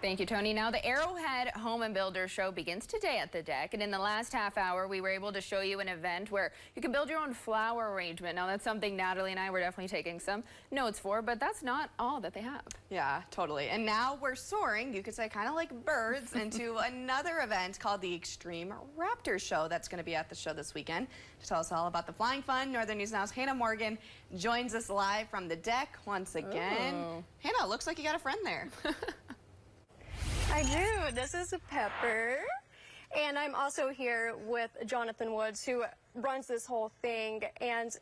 Thank you, Tony. Now, the Arrowhead Home and Builder Show begins today at the deck. And in the last half hour, we were able to show you an event where you can build your own flower arrangement. Now, that's something Natalie and I were definitely taking some notes for, but that's not all that they have. Yeah, totally. And now we're soaring, you could say kind of like birds, into another event called the Extreme Raptor Show that's going to be at the show this weekend. To tell us all about the flying fun, Northern News Now's Hannah Morgan joins us live from the deck once again. Ooh. Hannah, looks like you got a friend there. I do. This is Pepper. And I'm also here with Johnathan Woods, who runs this whole thing. And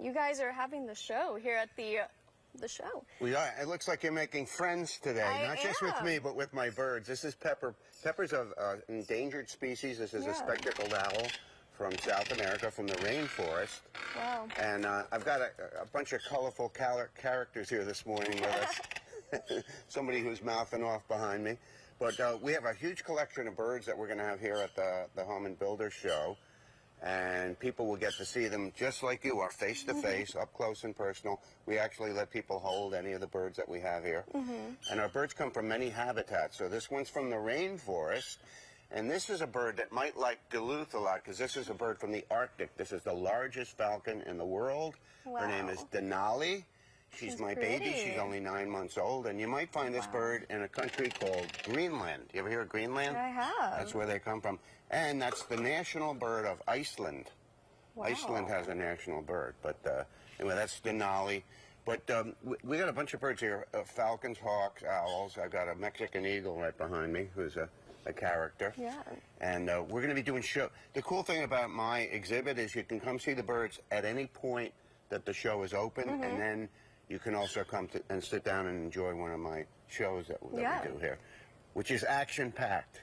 you guys are having the show here at the show. We are. It looks like you're making friends today, not just with me, but with my birds. This is Pepper. Pepper's an endangered species. This is a spectacled owl from South America, from the rainforest. Wow. And I've got a bunch of colorful characters here this morning with us. Somebody who's mouthing off behind me. But we have a huge collection of birds that we're going to have here at the Home and Builder Show. And people will get to see them just like you are, face to face, up close and personal. We actually let people hold any of the birds that we have here. And our birds come from many habitats. So this one's from the rainforest. And this is a bird that might like Duluth a lot, because this is a bird from the Arctic. This is the largest falcon in the world. Wow. Her name is Denali. She's my pretty. baby. She's only 9 months old. And you might find this bird in a country called Greenland. You ever hear of Greenland? I have. That's where they come from. And that's the national bird of Iceland. Wow. Iceland has a national bird. But anyway, that's Denali. But we got a bunch of birds here, falcons, hawks, owls. I've got a Mexican eagle right behind me, who's a character. Yeah. And we're going to be doing show. The cool thing about my exhibit is you can come see the birds at any point that the show is open, and then you can also come and sit down and enjoy one of my shows that we do here, which is action-packed.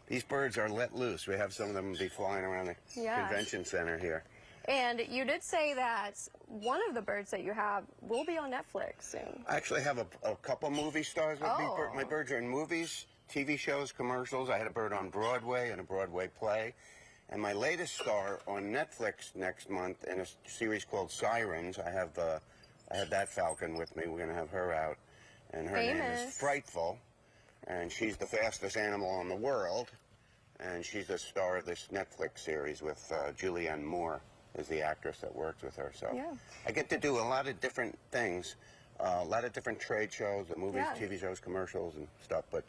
These birds are let loose. We have some of them be flying around the convention center here. And you did say that one of the birds that you have will be on Netflix soon. I actually have a couple movie stars with me. My birds are in movies, TV shows, commercials. I had a bird on Broadway in a Broadway play. And my latest star on Netflix next month in a series called Sirens, I have that falcon with me. We're going to have her out. And her name is Frightful. And she's the fastest animal in the world. And she's the star of this Netflix series with Julianne Moore is the actress that works with her. So I get to do a lot of different things, a lot of different trade shows, movies, TV shows, commercials and stuff. But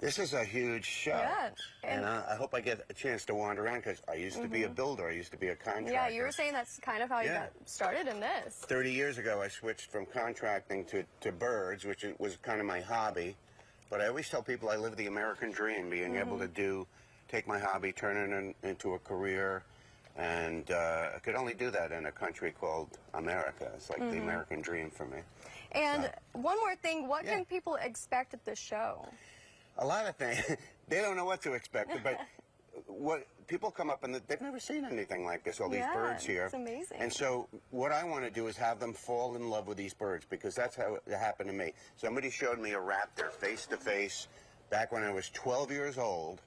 this is a huge show. Yeah. And I hope I get a chance to wander around, because I used to be a builder. I used to be a contractor. Yeah, you were saying that's kind of how you got started in this. 30 years ago, I switched from contracting to birds, which was kind of my hobby. But I always tell people I live the American dream, being able to take my hobby, turn it into a career. And I could only do that in a country called America. It's like the American dream for me. And one more thing, what can people expect at the show? A lot of things. They don't know what to expect, but what people come up and they've never seen anything like this, all these birds here. It's amazing. And so what I want to do is have them fall in love with these birds, because that's how it happened to me. Somebody showed me a raptor face to face back when I was 12 years old,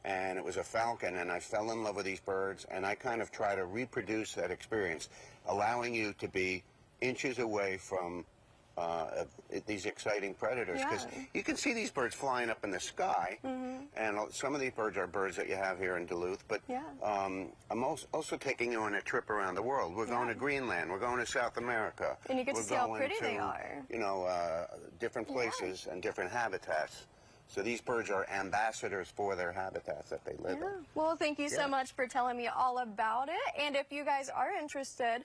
and it was a falcon, and I fell in love with these birds, and I kind of try to reproduce that experience, allowing you to be inches away from these exciting predators, because you can see these birds flying up in the sky, and some of these birds are birds that you have here in Duluth, but I'm also taking you on a trip around the world. We're going to Greenland, we're going to South America. And you get to see how pretty they are. You know, different places and different habitats. So these birds are ambassadors for their habitats that they live in. Well, thank you so much for telling me all about it. And if you guys are interested,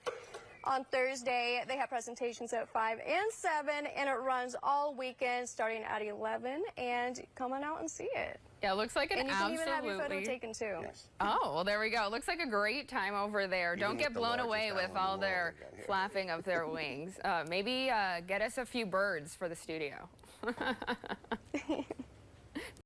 on Thursday, they have presentations at 5 and 7, and it runs all weekend starting at 11, and come on out and see it. Yeah, it looks like an And you can even have your photo taken, too. Yes. Oh, well, there we go. It looks like a great time over there. Don't get blown away with all their flapping of their wings. Maybe get us a few birds for the studio.